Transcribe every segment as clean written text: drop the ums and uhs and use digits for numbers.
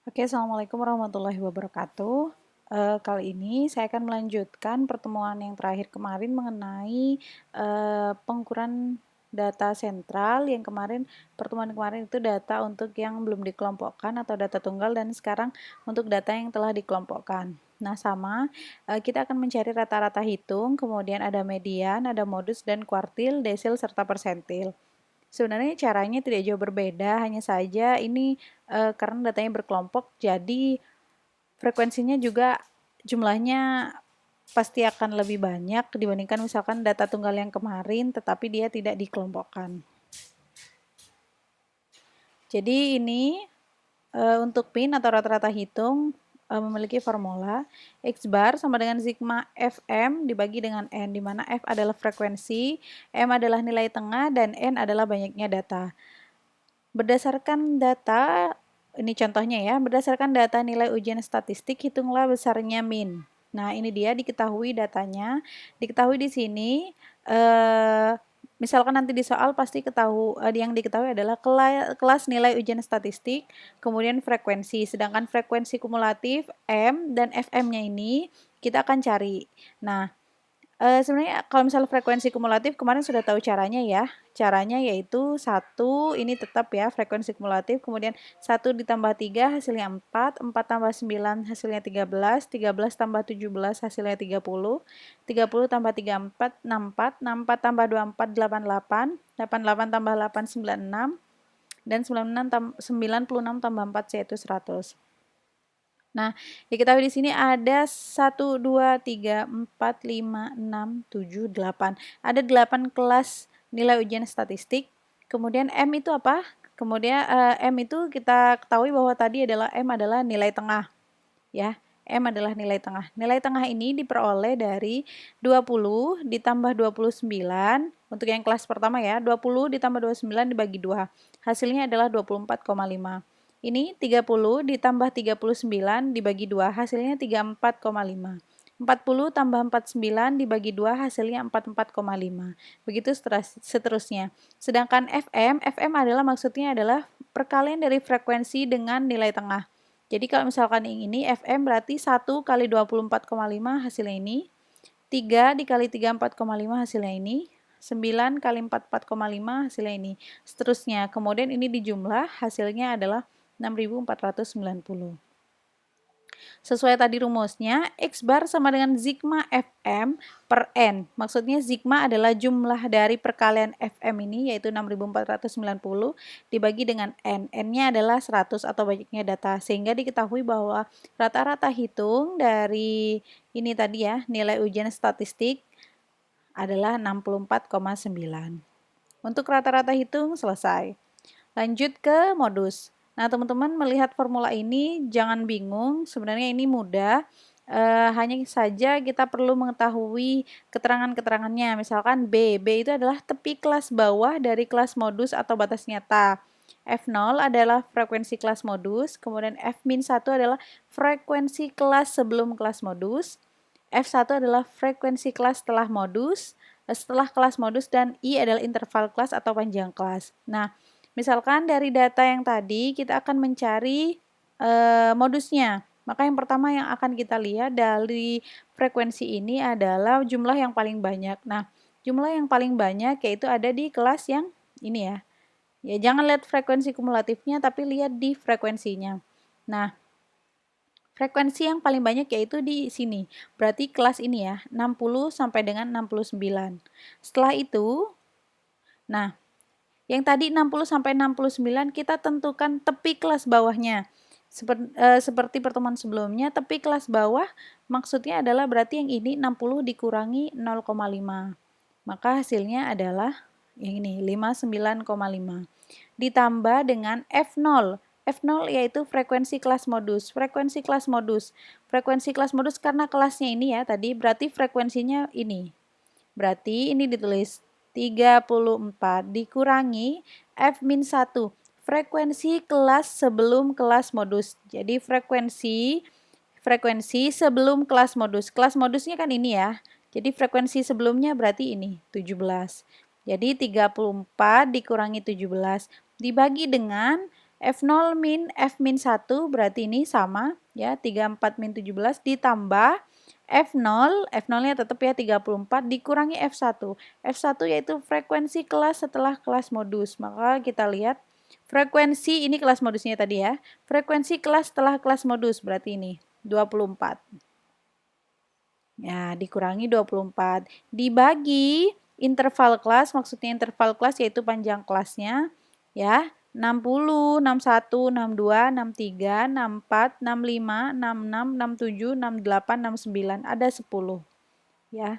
Oke, Assalamualaikum warahmatullahi wabarakatuh. Kali ini saya akan melanjutkan pertemuan yang terakhir kemarin mengenai pengukuran data sentral. Yang pertemuan kemarin itu data untuk yang belum dikelompokkan atau data tunggal, dan sekarang untuk data yang telah dikelompokkan. Nah, kita akan mencari rata-rata hitung, kemudian ada median, ada modus, dan kuartil, desil, serta persentil. Sebenarnya caranya tidak jauh berbeda, hanya saja ini karena datanya berkelompok, jadi frekuensinya juga jumlahnya pasti akan lebih banyak dibandingkan misalkan data tunggal yang kemarin, tetapi dia tidak dikelompokkan. Jadi ini untuk PIN atau rata-rata hitung memiliki formula X bar sama dengan sigma Fm dibagi dengan N, di mana F adalah frekuensi, M adalah nilai tengah, dan N adalah banyaknya data. Berdasarkan data, ini contohnya ya, berdasarkan data nilai ujian statistik, hitunglah besarnya min. Nah, ini dia diketahui datanya. Diketahui di sini, misalkan nanti di soal pasti yang diketahui adalah kelas nilai ujian statistik, kemudian frekuensi. Sedangkan frekuensi kumulatif M dan FM-nya ini kita akan cari. Nah, sebenarnya kalau misalnya frekuensi kumulatif kemarin sudah tahu caranya ya. Caranya yaitu 1 ini tetap ya frekuensi kumulatif, kemudian 1 ditambah 3 hasilnya 4, 4 tambah 9 hasilnya 13, 13 tambah 17 hasilnya 30, 30 tambah 3 4, 64, 64 tambah 24 88, 88 tambah 8 96, dan 96 tambah 4 yaitu 100. Nah, diketahui di sini ada 1, 2, 3, 4, 5, 6, 7, 8. Ada 8 kelas nilai ujian statistik. Kemudian M itu apa? Kemudian M itu kita ketahui bahwa tadi adalah M adalah nilai tengah. Ya, M adalah nilai tengah. Nilai tengah ini diperoleh dari 20 ditambah 29. Untuk yang kelas pertama ya, 20 ditambah 29 dibagi 2. Hasilnya adalah 24,5. Ini 30 ditambah 39 dibagi 2, hasilnya 34,5. 40 tambah 49 dibagi 2, hasilnya 44,5. Begitu seterusnya. Sedangkan FM adalah maksudnya adalah perkalian dari frekuensi dengan nilai tengah. Jadi kalau misalkan yang ini FM berarti 1 kali 24,5 hasilnya ini, 3 dikali 34,5 hasilnya ini, 9 kali 44,5 hasilnya ini. Seterusnya, kemudian ini dijumlah, hasilnya adalah 6.490. Sesuai tadi rumusnya, X bar sama dengan sigma Fm per N. Maksudnya sigma adalah jumlah dari perkalian Fm ini, yaitu 6.490 dibagi dengan N. N-nya adalah 100 atau banyaknya data. Sehingga diketahui bahwa rata-rata hitung dari ini tadi ya, nilai ujian statistik adalah 64,9. Untuk rata-rata hitung selesai. Lanjut ke modus. Nah, teman-teman melihat formula ini jangan bingung, sebenarnya ini mudah. Hanya saja kita perlu mengetahui keterangan-keterangannya. Misalkan B itu adalah tepi kelas bawah dari kelas modus atau batas nyata. F0 adalah frekuensi kelas modus, kemudian F-1 adalah frekuensi kelas sebelum kelas modus. F1 adalah frekuensi kelas setelah kelas modus, dan I adalah interval kelas atau panjang kelas. Nah, misalkan dari data yang tadi kita akan mencari modusnya. Maka yang pertama yang akan kita lihat dari frekuensi ini adalah jumlah yang paling banyak. Nah, jumlah yang paling banyak yaitu ada di kelas yang ini ya. Ya, jangan lihat frekuensi kumulatifnya tapi lihat di frekuensinya. Nah, frekuensi yang paling banyak yaitu di sini. Berarti kelas ini ya, 60 sampai dengan 69. Setelah itu, nah, yang tadi 60 sampai 69 kita tentukan tepi kelas bawahnya. Seperti pertemuan sebelumnya, tepi kelas bawah maksudnya adalah berarti yang ini 60 dikurangi 0,5. Maka hasilnya adalah yang ini 59,5. Ditambah dengan F0. F0 yaitu frekuensi kelas modus. Frekuensi kelas modus. Frekuensi kelas modus karena kelasnya ini ya tadi berarti frekuensinya ini. Berarti ini ditulis 34 dikurangi F-1. Frekuensi kelas sebelum kelas modus. Jadi frekuensi sebelum kelas modus. Kelas modusnya kan ini ya. Jadi frekuensi sebelumnya berarti ini 17. Jadi 34 dikurangi 17 dibagi dengan F0 min F min 1 berarti ini sama ya, 34 min 17 ditambah F0, F0-nya tetap ya 34 dikurangi F1. F1 yaitu frekuensi kelas setelah kelas modus. Maka kita lihat frekuensi ini kelas modusnya tadi ya. Frekuensi kelas setelah kelas modus berarti ini 24. Ya, dikurangi 24 dibagi interval kelas, maksudnya interval kelas yaitu panjang kelasnya ya. 60, 61, 62, 63, 64, 65, 66, 67, 68, 69, ada 10 ya.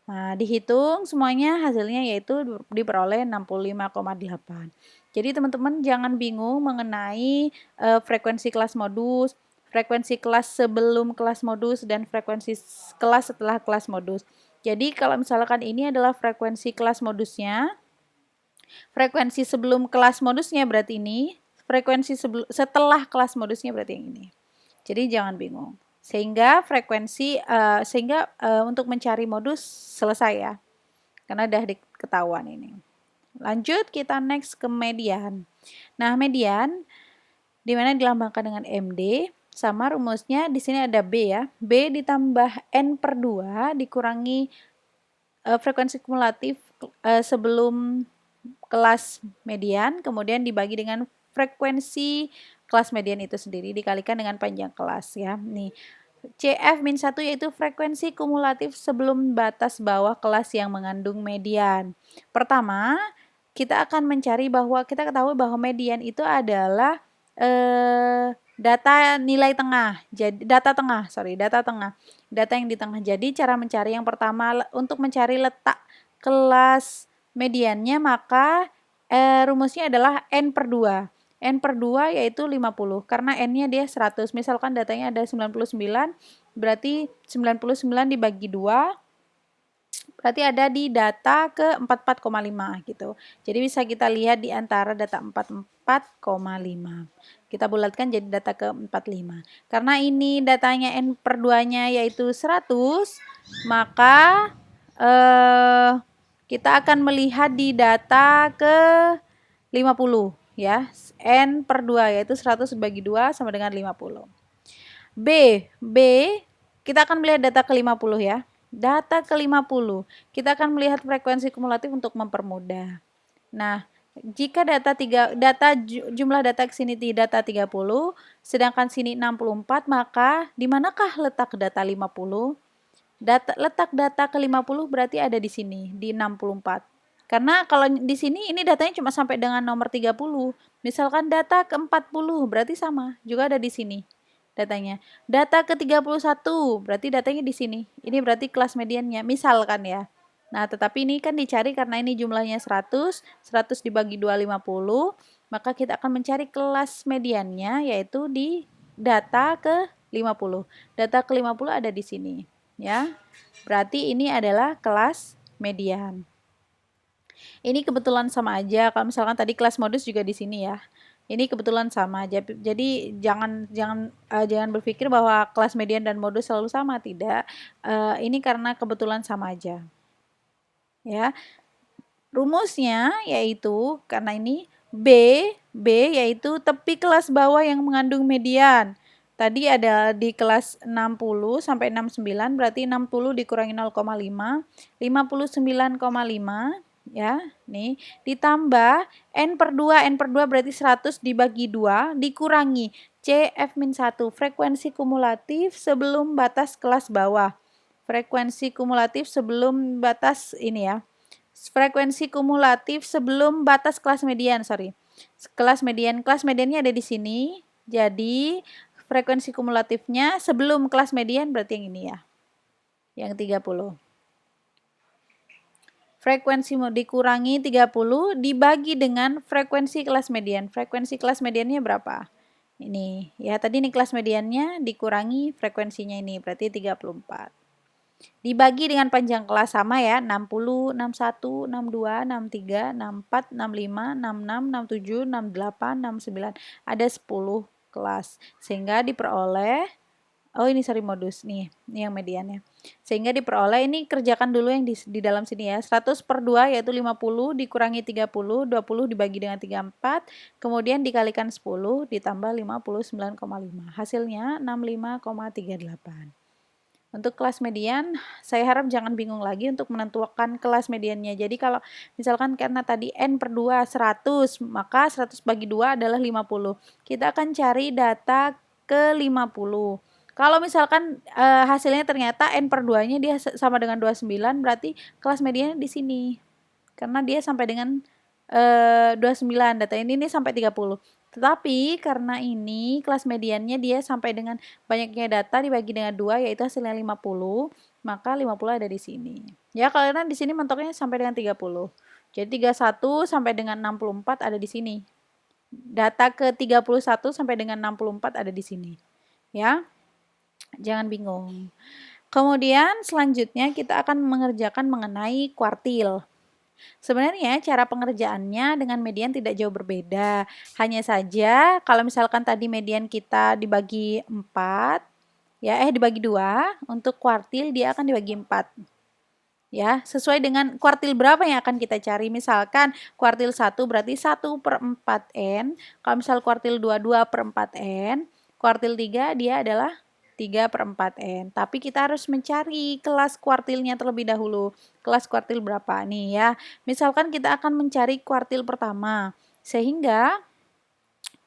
Nah, dihitung semuanya hasilnya yaitu diperoleh 65,8. Jadi teman-teman jangan bingung mengenai frekuensi kelas modus, frekuensi kelas sebelum kelas modus, dan frekuensi kelas setelah kelas modus. Jadi kalau misalkan ini adalah frekuensi kelas modusnya, frekuensi sebelum kelas modusnya berarti ini, frekuensi setelah kelas modusnya berarti yang ini. Jadi jangan bingung. Sehingga untuk mencari modus selesai ya. Karena udah diketahuan ini. Lanjut kita next ke median. Nah, median dimana dilambangkan dengan MD, sama rumusnya di sini ada B ya. B ditambah N per 2 dikurangi frekuensi kumulatif sebelum kelas median, kemudian dibagi dengan frekuensi kelas median itu sendiri dikalikan dengan panjang kelas ya. Nih, CF-1 yaitu frekuensi kumulatif sebelum batas bawah kelas yang mengandung median. Pertama, kita akan mencari bahwa kita ketahui bahwa median itu adalah data nilai tengah. Jadi data tengah. Data yang di tengah. Jadi cara mencari yang pertama untuk mencari letak kelas mediannya, maka rumusnya adalah N per 2. N per 2 yaitu 50, karena N-nya dia 100. Misalkan datanya ada 99, berarti 99 dibagi 2, berarti ada di data ke 44,5 gitu. Jadi bisa kita lihat di antara data 44,5. Kita bulatkan jadi data ke 45. Karena ini datanya N per 2-nya yaitu 100, maka kita akan melihat di data ke 50 ya. N per 2 yaitu 100 bagi 2 sama dengan 50. B kita akan melihat data ke 50 ya. Data ke 50 kita akan melihat frekuensi kumulatif untuk mempermudah. Nah, jika jumlah data ke sini data 30, sedangkan sini 64, maka di manakah letak data 50? Letak data ke 50 berarti ada di sini, di 64. Karena kalau di sini ini datanya cuma sampai dengan nomor 30. Misalkan data ke 40 berarti sama, juga ada di sini datanya. Data ke 31 berarti datanya di sini. Ini berarti kelas mediannya, misalkan ya. Nah, tetapi ini kan dicari karena ini jumlahnya 100, 100 dibagi 2 50, maka kita akan mencari kelas mediannya yaitu di data ke 50. Data ke 50 ada di sini, ya. Berarti ini adalah kelas median. Ini kebetulan sama aja. Kalau misalkan tadi kelas modus juga di sini ya. Ini kebetulan sama aja. Jadi jangan berpikir bahwa kelas median dan modus selalu sama, tidak. Ini karena kebetulan sama aja. Ya. Rumusnya yaitu karena ini B yaitu tepi kelas bawah yang mengandung median. Tadi ada di kelas 60 sampai 69, berarti 60 dikurangi 0,5, 59,5 ya. Nih, ditambah N per 2 berarti 100 dibagi 2 dikurangi CF-1, frekuensi kumulatif sebelum batas kelas bawah. Frekuensi kumulatif sebelum batas ini ya. Frekuensi kumulatif sebelum batas kelas median, Kelas mediannya ada di sini. Jadi frekuensi kumulatifnya sebelum kelas median berarti yang ini ya. Yang 30. Frekuensi dikurangi 30 dibagi dengan frekuensi kelas median. Frekuensi kelas mediannya berapa? Ini ya, tadi ini kelas mediannya dikurangi frekuensinya ini berarti 34. Dibagi dengan panjang kelas sama ya, 60, 61, 62, 63, 64, 65, 66, 67, 68, 69. Ada 10 kelas. Sehingga diperoleh Oh, ini sorry modus nih, ini yang mediannya. Sehingga diperoleh, ini kerjakan dulu yang di dalam sini ya. 100 per 2 yaitu 50 dikurangi 30, 20 dibagi dengan 34, kemudian dikalikan 10 ditambah 59,5. Hasilnya 65,38. Untuk kelas median, saya harap jangan bingung lagi untuk menentukan kelas mediannya. Jadi kalau misalkan karena tadi N per 2 100, maka 100 bagi 2 adalah 50. Kita akan cari data ke 50. Kalau misalkan hasilnya ternyata N per 2-nya dia sama dengan 29, berarti kelas mediannya di sini. Karena dia sampai dengan 29, data ini sampai 30. Tetapi karena ini kelas mediannya dia sampai dengan banyaknya data dibagi dengan 2 yaitu hasilnya 50, maka 50 ada di sini. Ya, karena di sini mentoknya sampai dengan 30. Jadi 31 sampai dengan 64 ada di sini. Data ke 31 sampai dengan 64 ada di sini. Ya. Jangan bingung. Kemudian selanjutnya kita akan mengerjakan mengenai kuartil. Sebenarnya cara pengerjaannya dengan median tidak jauh berbeda. Hanya saja kalau misalkan tadi median kita dibagi 4, ya dibagi 2, untuk kuartil dia akan dibagi 4. Ya, sesuai dengan kuartil berapa yang akan kita cari. Misalkan kuartil 1 berarti 1 per 4N. Kalau misal kuartil 2, 2 per 4N. Kuartil 3 dia adalah 3 per 4N. Tapi kita harus mencari kelas kuartilnya terlebih dahulu. Kelas kuartil berapa nih ya. Misalkan kita akan mencari kuartil pertama. Sehingga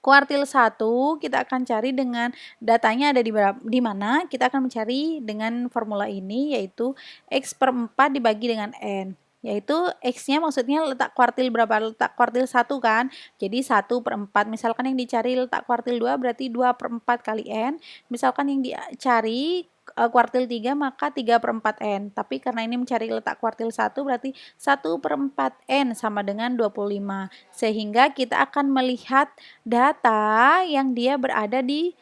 kuartil 1 kita akan cari dengan datanya ada di mana, kita akan mencari dengan formula ini yaitu X per 4 dibagi dengan N. Yaitu X-nya maksudnya letak kuartil berapa? Letak kuartil 1 kan? Jadi 1 per 4. Misalkan yang dicari letak kuartil 2 berarti 2 per 4 kali N. Misalkan yang dicari kuartil 3 maka 3 per 4N. Tapi karena ini mencari letak kuartil 1 berarti 1 per 4N sama dengan 25. Sehingga kita akan melihat data yang dia berada di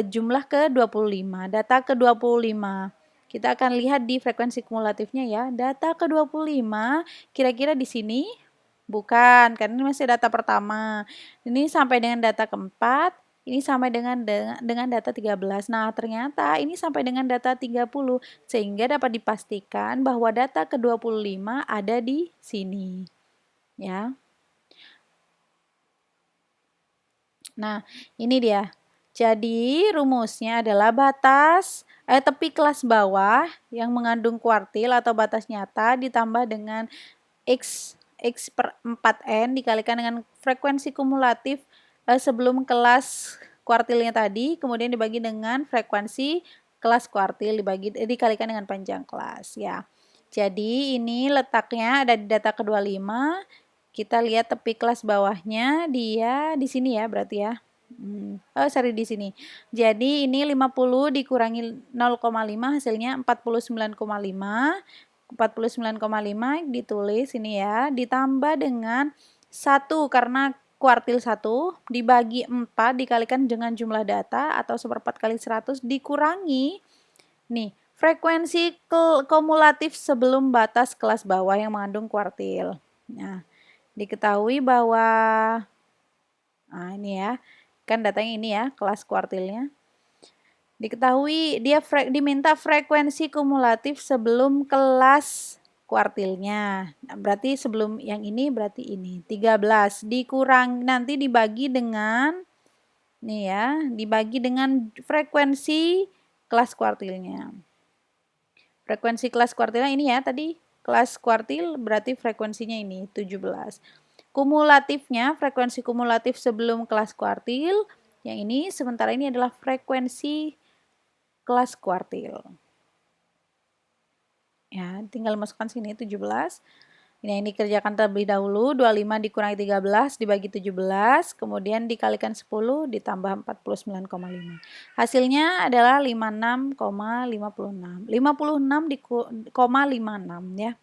jumlah ke-25. Data ke-25. Kita akan lihat di frekuensi kumulatifnya ya. Data ke-25 kira-kira di sini bukan, karena ini masih data pertama. Ini sampai dengan data keempat, ini sampai dengan data 13. Nah, ternyata ini sampai dengan data 30 sehingga dapat dipastikan bahwa data ke-25 ada di sini. Ya. Nah, ini dia. Jadi, rumusnya adalah batas tepi kelas bawah yang mengandung kuartil atau batas nyata ditambah dengan X per 4N dikalikan dengan frekuensi kumulatif sebelum kelas kuartilnya tadi, kemudian dibagi dengan frekuensi kelas kuartil dikalikan dengan panjang kelas ya. Jadi, ini letaknya ada di data ke-25. Kita lihat tepi kelas bawahnya dia di sini ya berarti ya. Sorry di sini. Jadi ini 50 dikurangi 0,5 hasilnya 49,5. 49,5 ditulis ini ya, ditambah dengan 1 karena kuartil 1 dibagi 4 dikalikan dengan jumlah data atau 1/4 kali 100 dikurangi nih frekuensi kumulatif sebelum batas kelas bawah yang mengandung kuartil. Nah, diketahui bahwa ini ya, kan datanya ini ya, kelas kuartilnya. Diketahui dia diminta frekuensi kumulatif sebelum kelas kuartilnya. Nah, berarti sebelum yang ini berarti ini 13 dikurang nanti dibagi dengan nih ya, dibagi dengan frekuensi kelas kuartilnya. Frekuensi kelas kuartilnya ini ya tadi kelas kuartil berarti frekuensinya ini 17. Kumulatifnya frekuensi kumulatif sebelum kelas kuartil yang ini sementara ini adalah frekuensi kelas kuartil. Ya, tinggal masukkan sini 17. Ini yang dikerjakan terlebih dahulu, 25 dikurangi 13 dibagi 17, kemudian dikalikan 10 ditambah 49,5. Hasilnya adalah 56,56. 56,56 ya.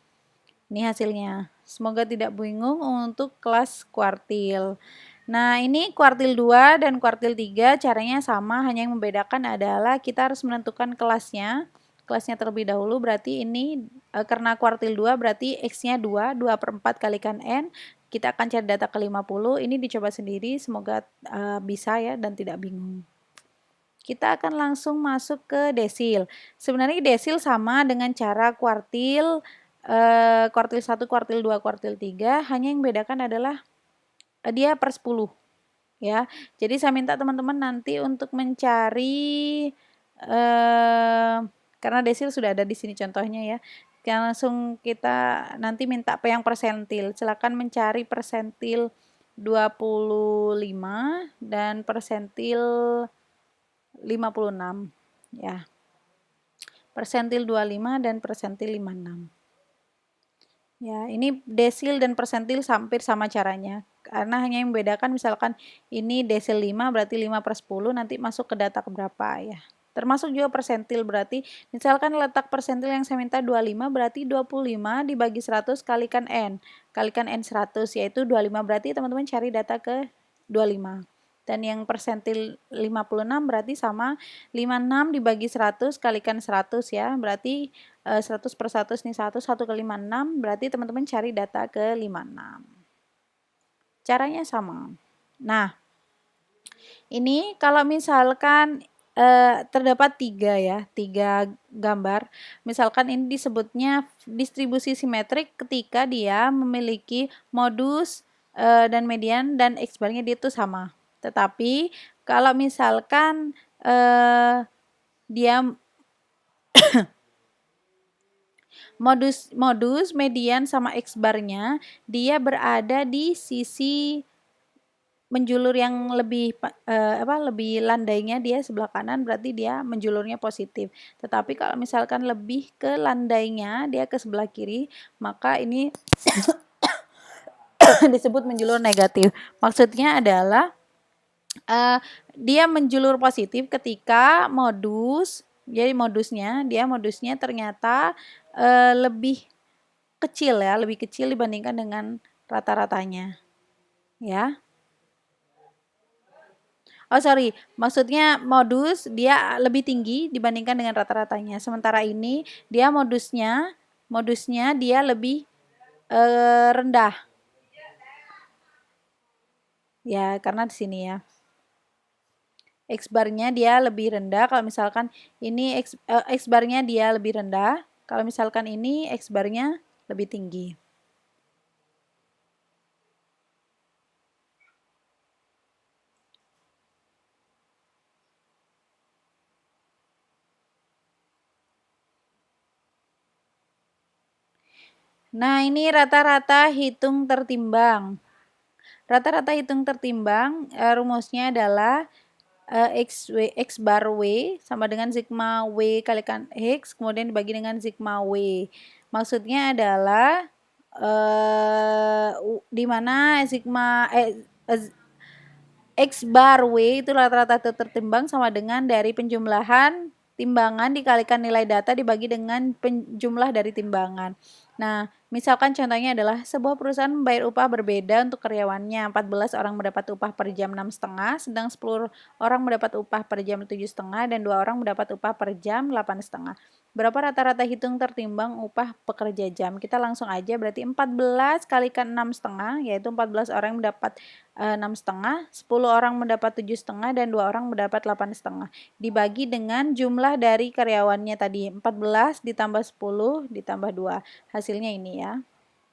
Ini hasilnya. Semoga tidak bingung untuk kelas kuartil. Nah, ini kuartil 2 dan kuartil 3 caranya sama, hanya yang membedakan adalah kita harus menentukan kelasnya. Kelasnya terlebih dahulu berarti ini karena kuartil 2 berarti X-nya 2, 2 per 4 kalikan N. Kita akan cari data ke 50, ini dicoba sendiri, semoga bisa ya dan tidak bingung. kita akan langsung masuk ke desil. Sebenarnya desil sama dengan cara kuartil, kuartil 1, kuartil 2, kuartil 3, hanya yang membedakan adalah dia per 10 ya. Jadi saya minta teman-teman nanti untuk mencari karena desil sudah ada di sini contohnya ya. Langsung kita nanti minta yang persentil. Silakan mencari persentil 25 dan persentil 56 ya. Persentil 25 dan persentil 56. Ya, ini desil dan persentil hampir sama caranya. Karena hanya yang membedakan misalkan ini desil 5 berarti 5/10 nanti masuk ke data keberapa ya. Termasuk juga persentil berarti misalkan letak persentil yang saya minta 25 berarti 25 dibagi 100 kalikan N. Kalikan N 100 yaitu 25 berarti teman-teman cari data ke 25. Dan yang persentil 56 berarti sama 56 dibagi 100 kalikan 100 ya. Berarti 100 per 100 ini 1 ke 56 berarti teman-teman cari data ke 56. Caranya sama. Nah, ini kalau misalkan terdapat 3 ya, 3 gambar. Misalkan ini disebutnya distribusi simetrik ketika dia memiliki modus dan median dan X-barnya dia itu sama. Tetapi kalau misalkan dia modus, median sama X-barnya dia berada di sisi menjulur yang lebih lebih landainya dia sebelah kanan berarti dia menjulurnya positif. Tetapi kalau misalkan lebih ke landainya dia ke sebelah kiri, maka ini disebut menjulur negatif. Maksudnya adalah dia menjulur positif ketika jadi modusnya ternyata lebih kecil ya, lebih kecil dibandingkan dengan rata-ratanya. Ya. Oh sorry, maksudnya modus dia lebih tinggi dibandingkan dengan rata-ratanya. Sementara ini dia modusnya dia lebih rendah. Ya, karena di sini ya. X-barnya dia lebih rendah. Kalau misalkan ini X-barnya dia lebih rendah. Kalau misalkan ini X-barnya lebih tinggi. Nah, ini rata-rata hitung tertimbang. Rata-rata hitung tertimbang rumusnya adalah X bar W sama dengan sigma W kalikan X kemudian dibagi dengan sigma W. Maksudnya adalah di mana sigma X bar W itu rata-rata tertimbang sama dengan dari penjumlahan timbangan dikalikan nilai data dibagi dengan jumlah dari timbangan. Nah, misalkan contohnya adalah sebuah perusahaan membayar upah berbeda untuk karyawannya. 14 orang mendapat upah per jam 6,5, sedang 10 orang mendapat upah per jam 7,5 dan 2 orang mendapat upah per jam 8,5. Berapa rata-rata hitung tertimbang upah pekerja jam? Kita langsung aja berarti 14 kalikan 6,5 yaitu 14 orang mendapat 6,5, 10 orang mendapat 7,5 dan 2 orang mendapat 8,5. Dibagi dengan jumlah dari karyawannya tadi 14 ditambah 10 ditambah 2. Hasilnya ini ya.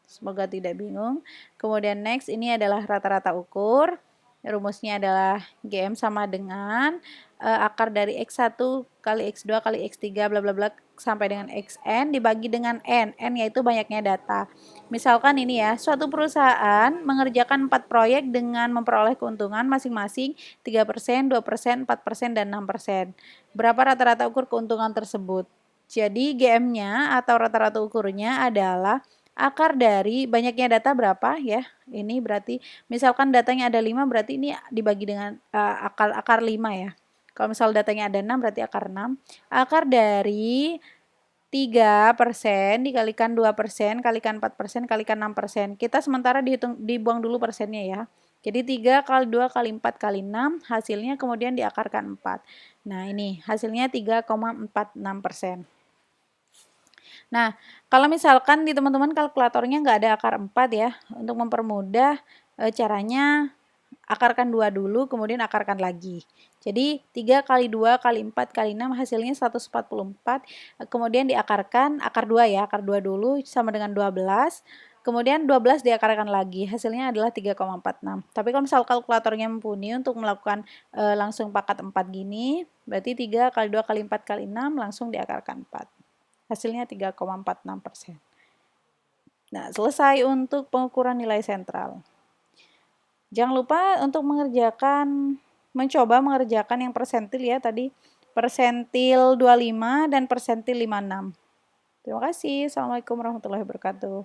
Semoga tidak bingung. Kemudian next ini adalah rata-rata ukur. Rumusnya adalah GM sama dengan akar dari X1 kali X2 kali X3 bla bla bla sampai dengan XN dibagi dengan N. N yaitu banyaknya data. Misalkan ini ya, suatu perusahaan mengerjakan 4 proyek dengan memperoleh keuntungan masing-masing 3%, 2%, 4%, dan 6%. Berapa rata-rata ukur keuntungan tersebut? Jadi GM-nya atau rata-rata ukurnya adalah akar dari banyaknya data berapa ya. Ini berarti misalkan datanya ada 5 berarti ini dibagi dengan akar 5 ya. Kalau misal datanya ada 6 berarti akar 6. Akar dari 3% dikalikan 2% kalikan 4% kalikan 6%. Kita sementara dibuang dulu persennya ya. Jadi 3 kali 2 kali 4 kali 6 hasilnya kemudian diakarkan 4. Nah ini hasilnya 3,46%. Nah, kalau misalkan di teman-teman kalkulatornya nggak ada akar 4 ya, untuk mempermudah caranya akarkan 2 dulu, kemudian akarkan lagi. Jadi 3 kali 2 kali 4 kali 6 hasilnya 144, kemudian diakarkan, akar 2 ya, akar 2 dulu sama dengan 12, kemudian 12 diakarkan lagi, hasilnya adalah 3,46. Tapi kalau misal kalkulatornya mumpuni untuk melakukan langsung pangkat 4 gini, berarti 3 kali 2 kali 4 kali 6 langsung diakarkan 4. Hasilnya 3,46%. Nah, selesai untuk pengukuran nilai sentral. Jangan lupa untuk mencoba mengerjakan yang persentil ya tadi, persentil 25 dan persentil 56. Terima kasih. Assalamualaikum warahmatullahi wabarakatuh.